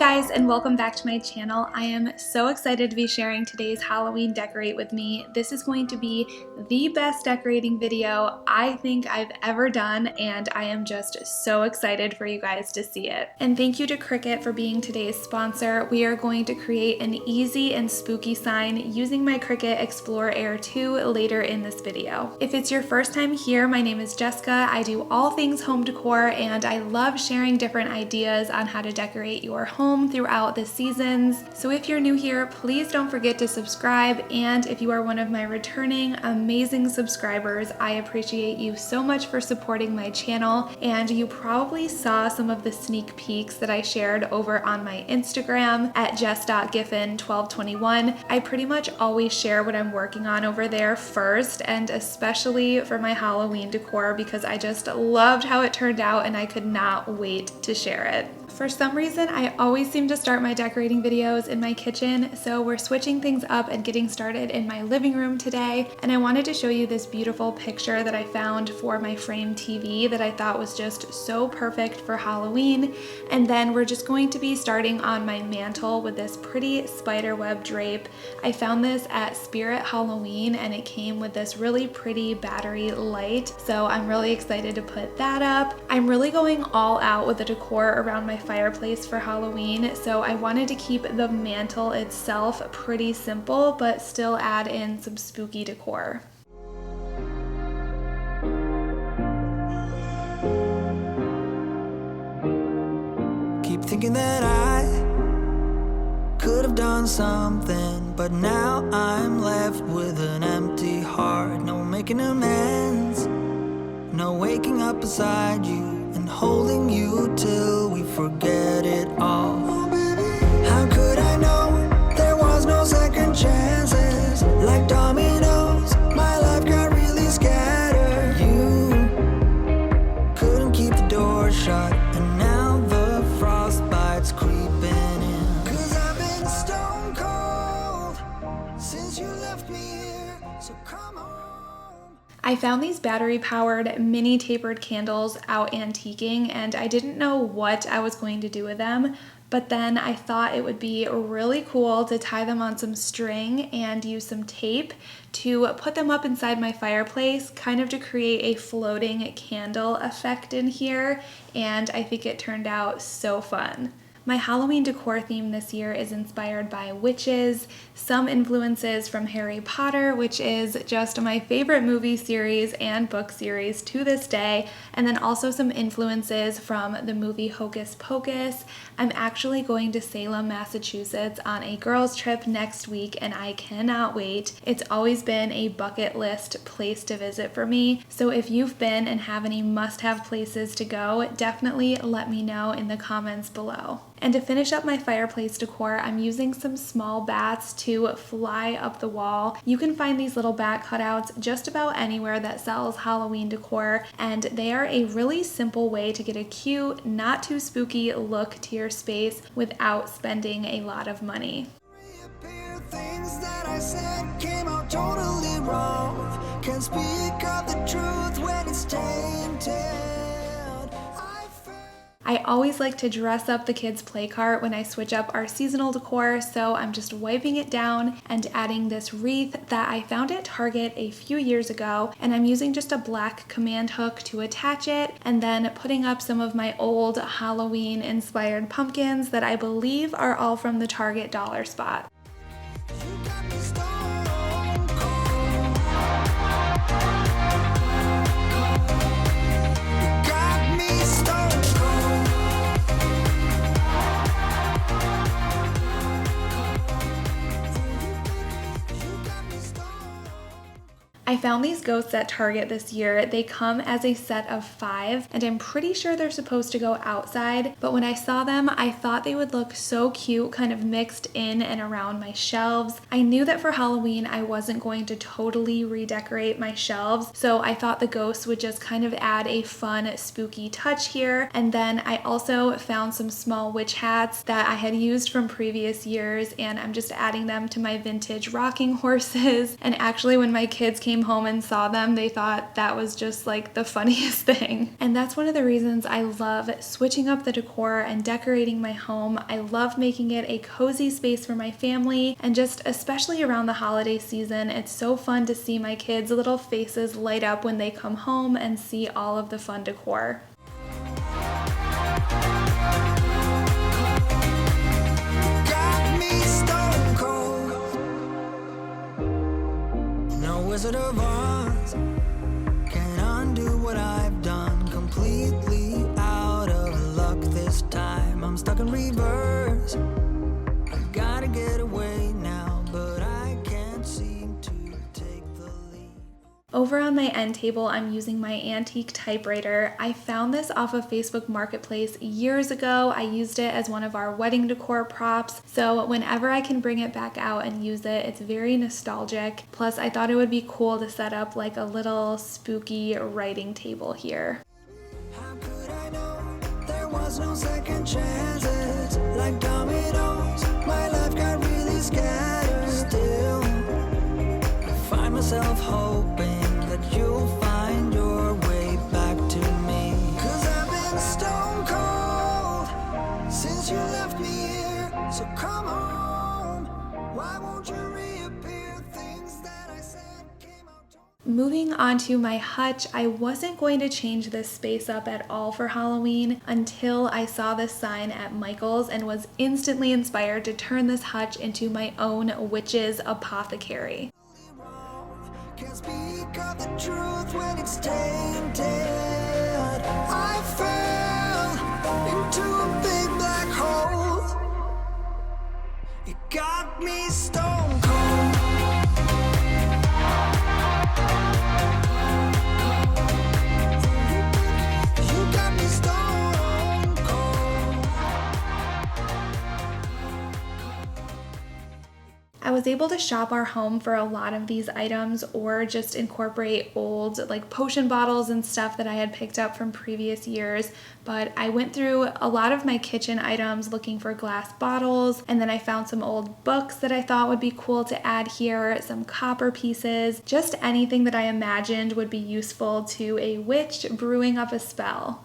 guys, and welcome back to my channel. I am so excited to be sharing today's Halloween decorate with me. This is going to be the best decorating video I think I've ever done, and I am just so excited for you guys to see it. And thank you to Cricut for being today's sponsor. We are going to create an easy and spooky sign using my Cricut Explore Air 2 later in this video. If it's your first time here, my name is Jessica. I do all things home decor, and I love sharing different ideas on how to decorate your home throughout the seasons. So if you're new here, please don't forget to subscribe, and if you are one of my returning amazing subscribers, I appreciate you so much for supporting my channel. And you probably saw some of the sneak peeks that I shared over on my Instagram at jess.giffin1221. I pretty much always share what I'm working on over there first, and especially for my Halloween decor, because I just loved how it turned out and I could not wait to share it. For some reason, I always seem to start my decorating videos in my kitchen, so we're switching things up and getting started in my living room today. And I wanted to show you this beautiful picture that I found for my frame TV that I thought was just so perfect for Halloween. And then we're just going to be starting on my mantle with this pretty spiderweb drape. I found this at Spirit Halloween, and it came with this really pretty battery light, so I'm really excited to put that up. I'm really going all out with the decor around my fireplace for Halloween, so I wanted to keep the mantle itself pretty simple but still add in some spooky decor. Keep thinking that I could have done something, but now I'm left with an empty heart. No making amends, no waking up beside you and holding you till we forget it all. Oh, baby. How could I know there was no second chances? Like dominoes, my life got really scattered. You couldn't keep the door shut, and now the frostbite's creeping in. 'Cause I've been stone cold since you left me here, so come on. I found these battery-powered mini tapered candles out antiquing, and I didn't know what I was going to do with them, but then I thought it would be really cool to tie them on some string and use some tape to put them up inside my fireplace, kind of to create a floating candle effect in here, and I think it turned out so fun. My Halloween decor theme this year is inspired by witches, some influences from Harry Potter, which is just my favorite movie series and book series to this day, and then also some influences from the movie Hocus Pocus. I'm actually going to Salem, Massachusetts on a girls' trip next week, and I cannot wait. It's always been a bucket list place to visit for me, so if you've been and have any must-have places to go, definitely let me know in the comments below. And to finish up my fireplace decor, I'm using some small bats to fly up the wall. You can find these little bat cutouts just about anywhere that sells Halloween decor, and they are a really simple way to get a cute, not too spooky look to your space without spending a lot of money. Things that I said came out totally wrong. Can't speak of the truth when it's tainted. I always like to dress up the kids' play cart when I switch up our seasonal decor, so I'm just wiping it down and adding this wreath that I found at Target a few years ago, and I'm using just a black command hook to attach it, and then putting up some of my old Halloween inspired pumpkins that I believe are all from the Target dollar spot. I found these ghosts at Target this year. They come as a set of 5, and I'm pretty sure they're supposed to go outside, but when I saw them, I thought they would look so cute, kind of mixed in and around my shelves. I knew that for Halloween, I wasn't going to totally redecorate my shelves, so I thought the ghosts would just kind of add a fun, spooky touch here. And then I also found some small witch hats that I had used from previous years, and I'm just adding them to my vintage rocking horses. And actually, when my kids came came home and saw them, they thought that was just like the funniest thing. And that's one of the reasons I love switching up the decor and decorating my home. I love making it a cozy space for my family, and just especially around the holiday season, it's so fun to see my kids' little faces light up when they come home and see all of the fun decor. Wizard of Oz can undo what I've done. Completely out of luck this time. I'm stuck in reverse. I gotta get away now, but I can't seem to take the lead. Over on my end table, I'm using my antique typewriter. I found this off of Facebook Marketplace years ago. I used it as one of our wedding decor props, so whenever I can bring it back out and use it, it's very nostalgic. Plus, I thought it would be cool to set up like a little spooky writing table here. How could I know there was no second chances? Like dominoes, my life got really scattered. Still, I find myself hoping that you'll find your way back to me. 'Cause I've been stone cold since you left me here. So come home, why won't you reappear? Things that I said came out to... Moving on to my hutch, I wasn't going to change this space up at all for Halloween until I saw this sign at Michael's and was instantly inspired to turn this hutch into my own witch's apothecary. Can't speak of the truth when it's tainted. I fell into a big black hole. It got me stone cold. You got me stone cold. I was able to shop our home for a lot of these items, or just incorporate old like potion bottles and stuff that I had picked up from previous years, but I went through a lot of my kitchen items looking for glass bottles, and then I found some old books that I thought would be cool to add here, some copper pieces, just anything that I imagined would be useful to a witch brewing up a spell.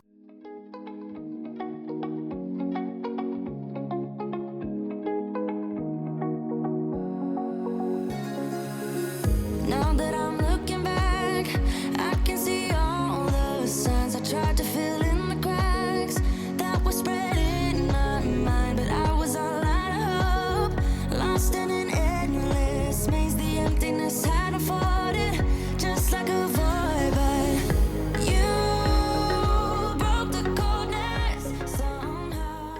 Now that I'm looking back, I can see all the signs I tried to fill in the cracks that were spreading in my mind, but I was all out of hope, lost in an endless maze. The emptiness had unfolded just like a void, but you broke the coldness somehow.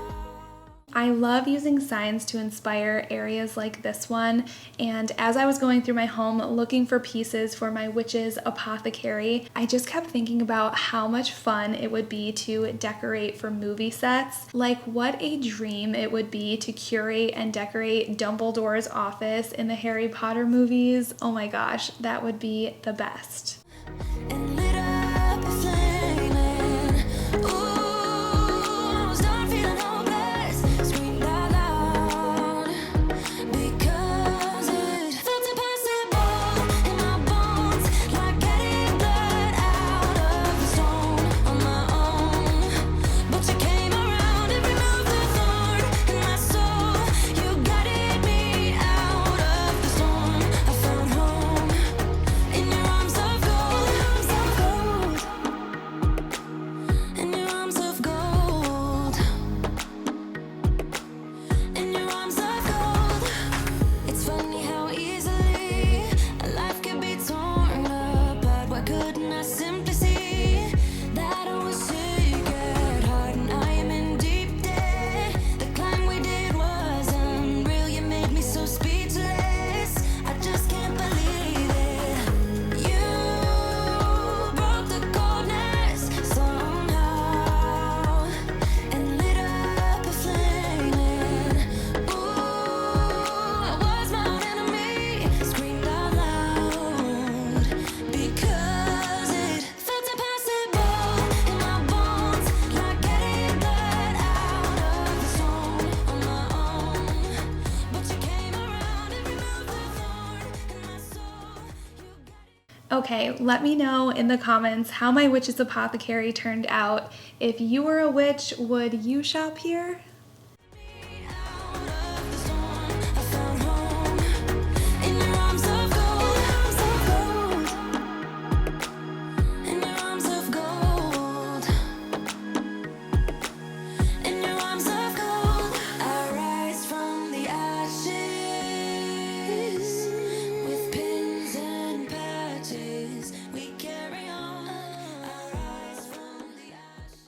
I love using signs to inspire areas like this one, and as I was going through my home looking for pieces for my witch's apothecary, I just kept thinking about how much fun it would be to decorate for movie sets. Like, what a dream it would be to curate and decorate Dumbledore's office in the Harry Potter movies. Oh my gosh, that would be the best. And lit up a flame. Ooh, I was done feeling hopeless. Screamed out loud because it felt impossible in my bones, like getting blood out of the stone on my own. But you came around and removed the thorn in my soul. You guided me out of the storm. I found home in your arms of gold. Okay, let me know in the comments how my witch's apothecary turned out. If you were a witch, would you shop here? Out of the storm, I found home in your arms of gold, in your arms of gold, in your arms of gold. I rise from the ashes with pins and patches. We carry on. I rise from the ashes.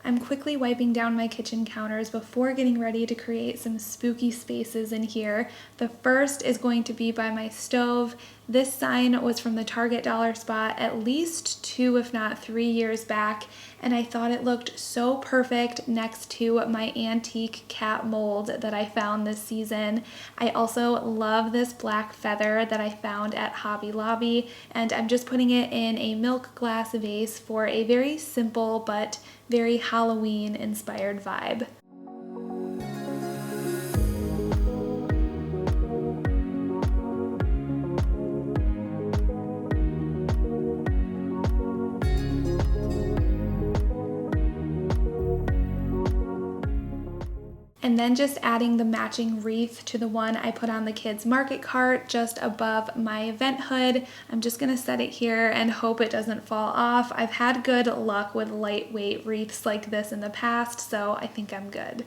I'm quickly wiping down my kitchen counters before getting ready to create some spooky spaces in here. The first is going to be by my stove. This sign was from the Target dollar spot at least 2, if not 3 years back, and I thought it looked so perfect next to my antique cat mold that I found this season. I also love this black feather that I found at Hobby Lobby, and I'm just putting it in a milk glass vase for a very simple but very Halloween inspired vibe. And then just adding the matching wreath to the one I put on the kids' market cart just above my event hood. I'm just gonna set it here and hope it doesn't fall off. I've had good luck with lightweight wreaths like this in the past, so I think I'm good.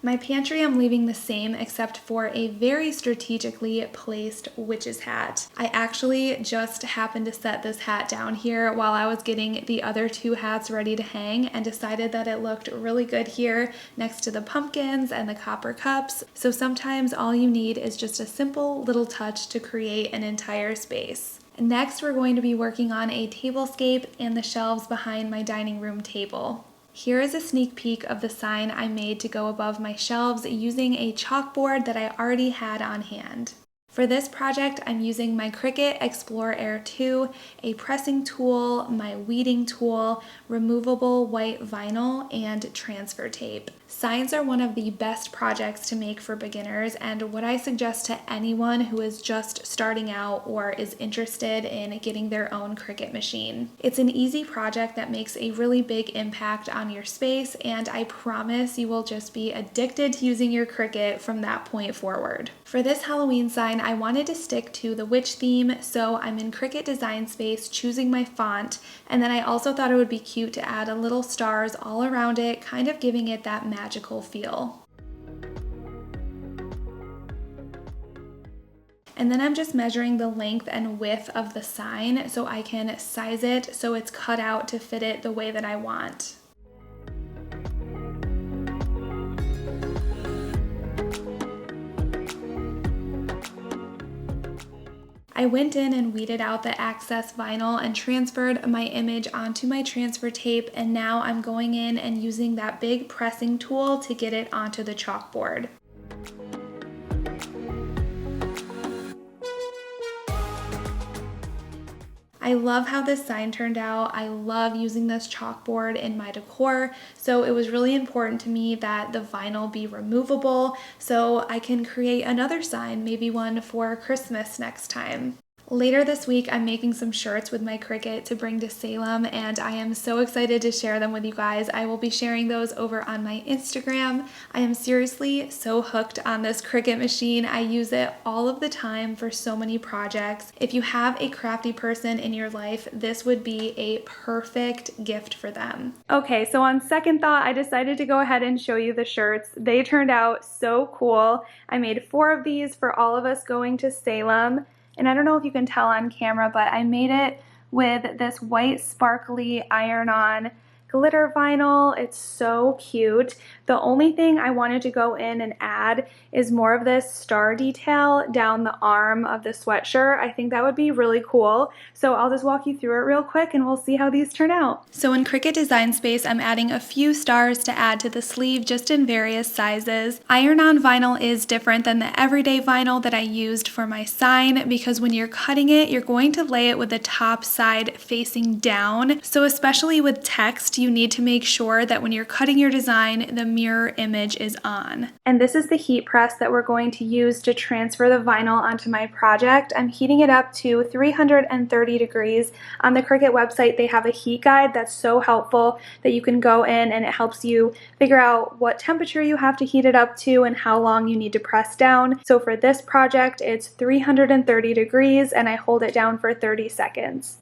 My pantry I'm leaving the same except for a very strategically placed witch's hat. I actually just happened to set this hat down here while I was getting the other 2 hats ready to hang and decided that it looked really good here next to the pumpkins and the copper cups. So sometimes all you need is just a simple little touch to create an entire space. Next, we're going to be working on a tablescape and the shelves behind my dining room table. Here is a sneak peek of the sign I made to go above my shelves using a chalkboard that I already had on hand. For this project, I'm using my Cricut Explore Air 2, a pressing tool, my weeding tool, removable white vinyl, and transfer tape. Signs are one of the best projects to make for beginners and what I suggest to anyone who is just starting out or is interested in getting their own Cricut machine. It's an easy project that makes a really big impact on your space, and I promise you will just be addicted to using your Cricut from that point forward. For this Halloween sign, I wanted to stick to the witch theme, so I'm in Cricut Design Space choosing my font, and then I also thought it would be cute to add a little stars all around it, kind of giving it that magical feel. And then I'm just measuring the length and width of the sign so I can size it so it's cut out to fit it the way that I want. I went in and weeded out the excess vinyl and transferred my image onto my transfer tape, and now I'm going in and using that big pressing tool to get it onto the chalkboard. I love how this sign turned out. I love using this chalkboard in my decor, so it was really important to me that the vinyl be removable so I can create another sign, maybe one for Christmas next time. Later this week, I'm making some shirts with my Cricut to bring to Salem, and I am so excited to share them with you guys. I will be sharing those over on my Instagram. I am seriously so hooked on this Cricut machine. I use it all of the time for so many projects. If you have a crafty person in your life, this would be a perfect gift for them. Okay, so on second thought, I decided to go ahead and show you the shirts. They turned out so cool. I made 4 of these for all of us going to Salem. And I don't know if you can tell on camera, but I made it with this white sparkly iron-on glitter vinyl. It's so cute. The only thing I wanted to go in and add is more of this star detail down the arm of the sweatshirt. I think that would be really cool. So I'll just walk you through it real quick and we'll see how these turn out. So in Cricut Design Space, I'm adding a few stars to add to the sleeve just in various sizes. Iron-on vinyl is different than the everyday vinyl that I used for my sign because when you're cutting it, you're going to lay it with the top side facing down. So especially with text, you need to make sure that when you're cutting your design, the mirror image is on. And this is the heat press that we're going to use to transfer the vinyl onto my project. I'm heating it up to 330 degrees. On the Cricut website, they have a heat guide that's so helpful that you can go in and it helps you figure out what temperature you have to heat it up to and how long you need to press down. So for this project, it's 330 degrees and I hold it down for 30 seconds.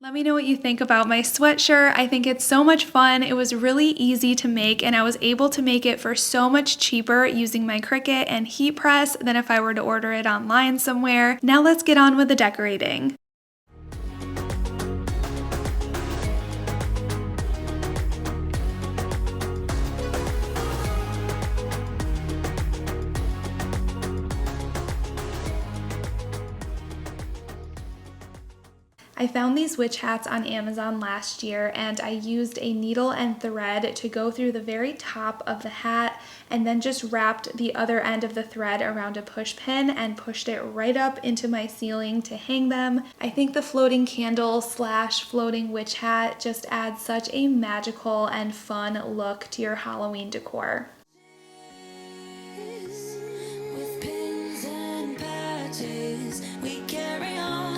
Let me know what you think about my sweatshirt. I think it's so much fun. It was really easy to make and I was able to make it for so much cheaper using my Cricut and heat press than if I were to order it online somewhere. Now let's get on with the decorating. I found these witch hats on Amazon last year and I used a needle and thread to go through the very top of the hat and then just wrapped the other end of the thread around a push pin and pushed it right up into my ceiling to hang them. I think the floating candle / floating witch hat just adds such a magical and fun look to your Halloween decor. With pins and patches, we carry on.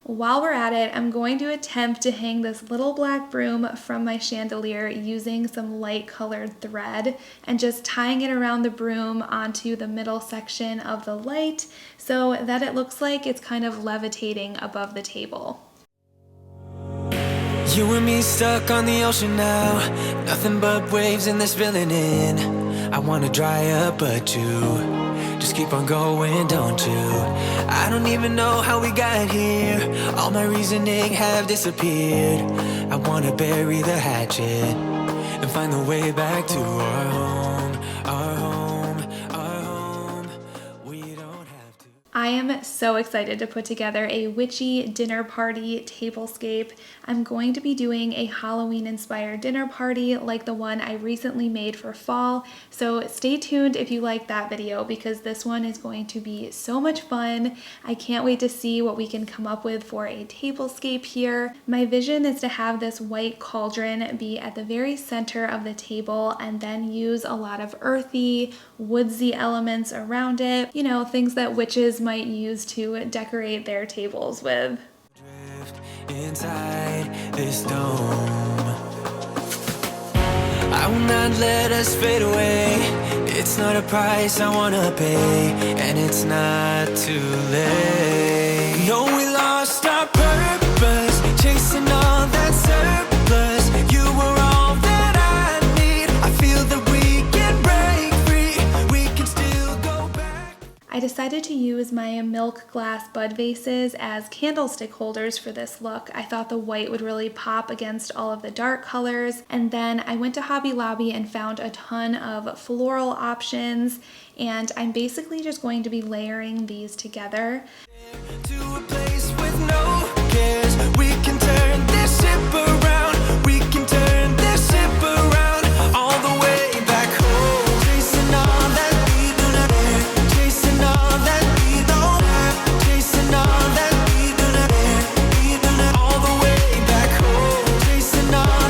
While we're at it, I'm going to attempt to hang this little black broom from my chandelier using some light colored thread and just tying it around the broom onto the middle section of the light so that it looks like it's kind of levitating above the table. You and me stuck on the ocean now, nothing but waves and they're spilling in. I wanna dry up but you just keep on going, don't you? I don't even know how we got here, all my reasoning have disappeared. I wanna bury the hatchet and find the way back to our home, our home, our home. We don't have to. I am so excited to put together a witchy dinner party tablescape. I'm going to be doing a Halloween inspired dinner party like the one I recently made for fall, so stay tuned if you like that video because this one is going to be so much fun. I can't wait to see what we can come up with for a tablescape here. My vision is to have this white cauldron be at the very center of the table and then use a lot of earthy, woodsy elements around it, you know, things that witches might use to decorate their tables with. Drift inside this dome, I will not let us fade away. It's not a price I wanna pay, and it's not too late. No, we lost our purpose, chasing all that surplus. You were all that I need. I feel that we can break free. We can still go back. I decided to use my milk glass bud vases as candlestick holders for this look. I thought the white would really pop against all of the dark colors. And then I went to Hobby Lobby and found a ton of floral options. And I'm basically just going to be layering these together. To a place with no cares. We can turn this ship around. We can turn this ship around all the way back home. Chasing all that we do not care. Chasing all that we don't have. Chasing all that we do not care. We do not all the way back home. Chasing all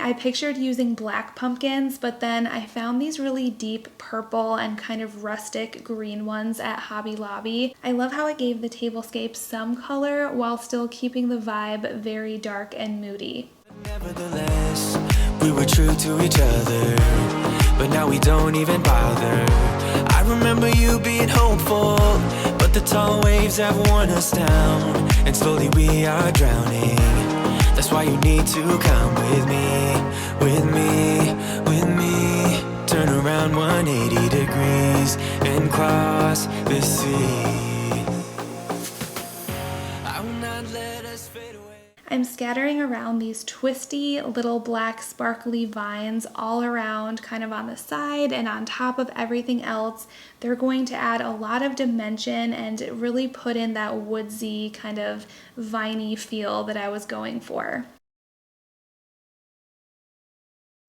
I pictured using black pumpkins, but then I found these really deep purple and kind of rustic green ones at Hobby Lobby. I love how it gave the tablescape some color while still keeping the vibe very dark and moody. Nevertheless, we were true to each other, but now we don't even bother. I remember you being hopeful, but the tall waves have worn us down, and slowly we are drowning. That's why you need to come with me, with me, with me. Turn around 180 degrees and cross the sea. I will not let us fade away. I'm scattering around these twisty little black sparkly vines all around, kind of on the side and on top of everything else. They're going to add a lot of dimension and really put in that woodsy kind of viney feel that I was going for.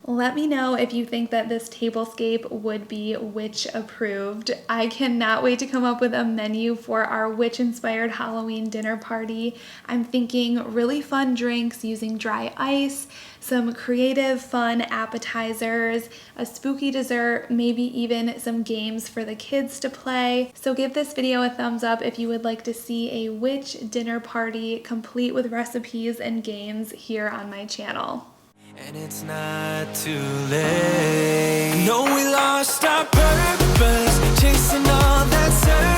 Let me know if you think that this tablescape would be witch approved. I cannot wait to come up with a menu for our witch inspired Halloween dinner party. I'm thinking really fun drinks using dry ice, some creative fun appetizers, a spooky dessert, maybe even some games for the kids to play. So give this video a thumbs up if you would like to see a witch dinner party complete with recipes and games here on my channel. And it's not too late. No, we lost our purpose, chasing all that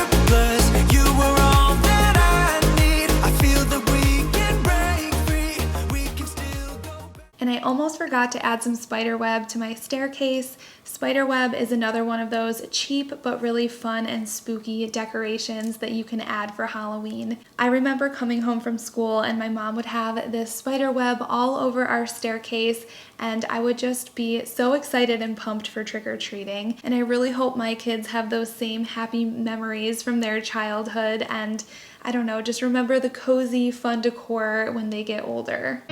surplus. You were all that I need. I feel that we can break free. We can still go back. And I almost forgot to add some spiderweb to my staircase. Spiderweb is another one of those cheap but really fun and spooky decorations that you can add for Halloween. I remember coming home from school and my mom would have this spiderweb all over our staircase, and I would just be so excited and pumped for trick-or-treating. And I really hope my kids have those same happy memories from their childhood, and I don't know, just remember the cozy, fun decor when they get older.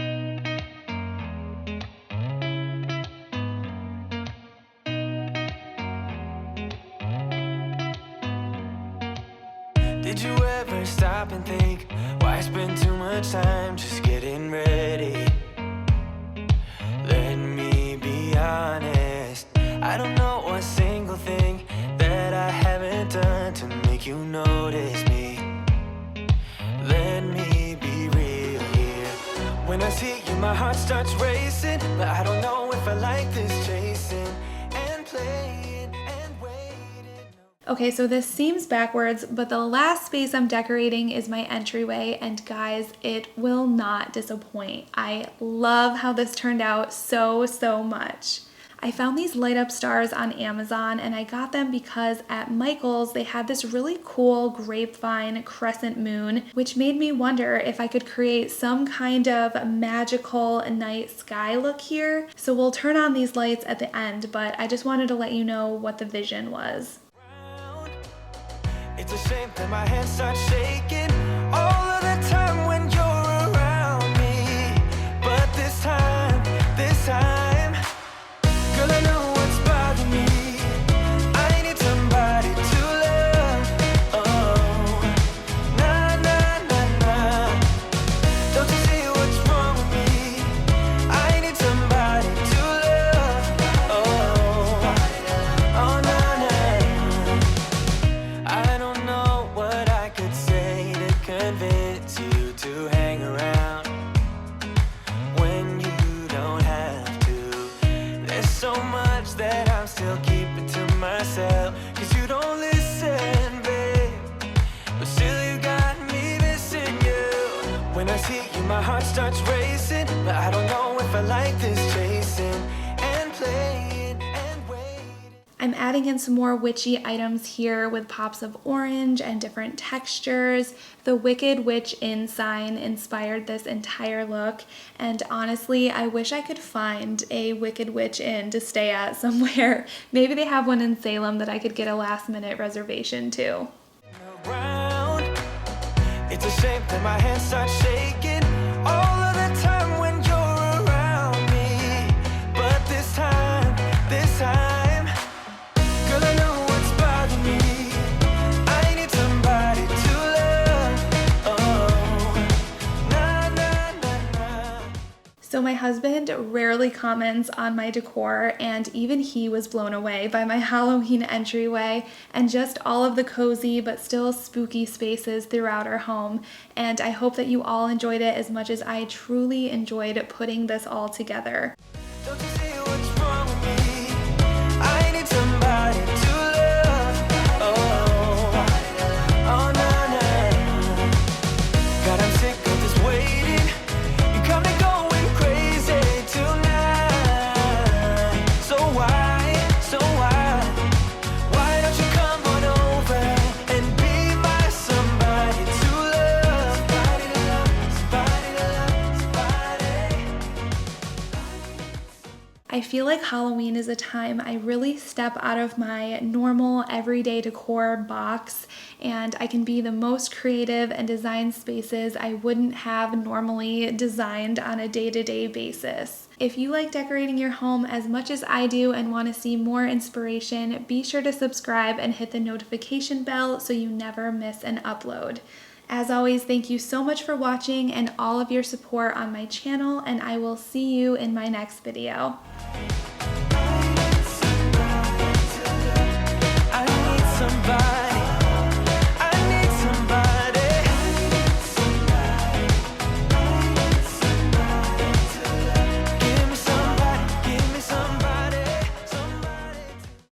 Did you ever stop and think, why spend too much time just getting ready? Let me be honest, I don't know a single thing that I haven't done to make you notice me. Let me be real here. When I see you, my heart starts racing, but I don't know if I like this chasing and playing and waiting. Okay, so this seems backwards, but the last space I'm decorating is my entryway, and guys, it will not disappoint. I love how this turned out so much. I found these light up stars on Amazon, and I got them because at Michael's they had this really cool grapevine crescent moon, which made me wonder if I could create some kind of magical night sky look here. So we'll turn on these lights at the end, but I just wanted to let you know what the vision was. It's a shame that my hands start shaking all of the time when you're around me. But this time, girl, I know what's bothering me. I need somebody to love. Oh, nah, nah, nah, nah. Don't you see what's wrong with me? I need somebody to love. Oh, oh, nah, nah. I don't know what I could say to convince you to hang around when you don't have to. There's so much that I'm still keeping to myself, 'cause you don't listen, babe. But still you got me missing you. When I see you, my heart starts racing, but I don't know if I like this chasing and playing and waiting. I'm adding in some more witchy items here with pops of orange and different textures. The Wicked Witch Inn sign inspired this entire look, and honestly, I wish I could find a Wicked Witch Inn to stay at somewhere. Maybe they have one in Salem that I could get a last-minute reservation to. Around. It's a shame that my hands start shaking all of the time when you're around me. But this time, girl, I know what's bothering me. I need somebody to love. Oh, nah, nah, nah, nah. So my husband rarely comments on my decor, and even he was blown away by my Halloween entryway and just all of the cozy but still spooky spaces throughout our home. And I hope that you all enjoyed it as much as I truly enjoyed putting this all together. Don't you see what's wrong with me? I need somebody to love. Oh, oh, na, na. God, I'm sick of this waiting. You got me going crazy tonight. So why don't you come on over and be my somebody to love? Somebody to love, somebody to love, somebody. I feel like Halloween is a time I really step out of my normal everyday decor box, and I can be the most creative and design spaces I wouldn't have normally designed on a day-to-day basis. If you like decorating your home as much as I do and want to see more inspiration, be sure to subscribe and hit the notification bell so you never miss an upload. As always, thank you so much for watching and all of your support on my channel, and I will see you in my next video. I need somebody.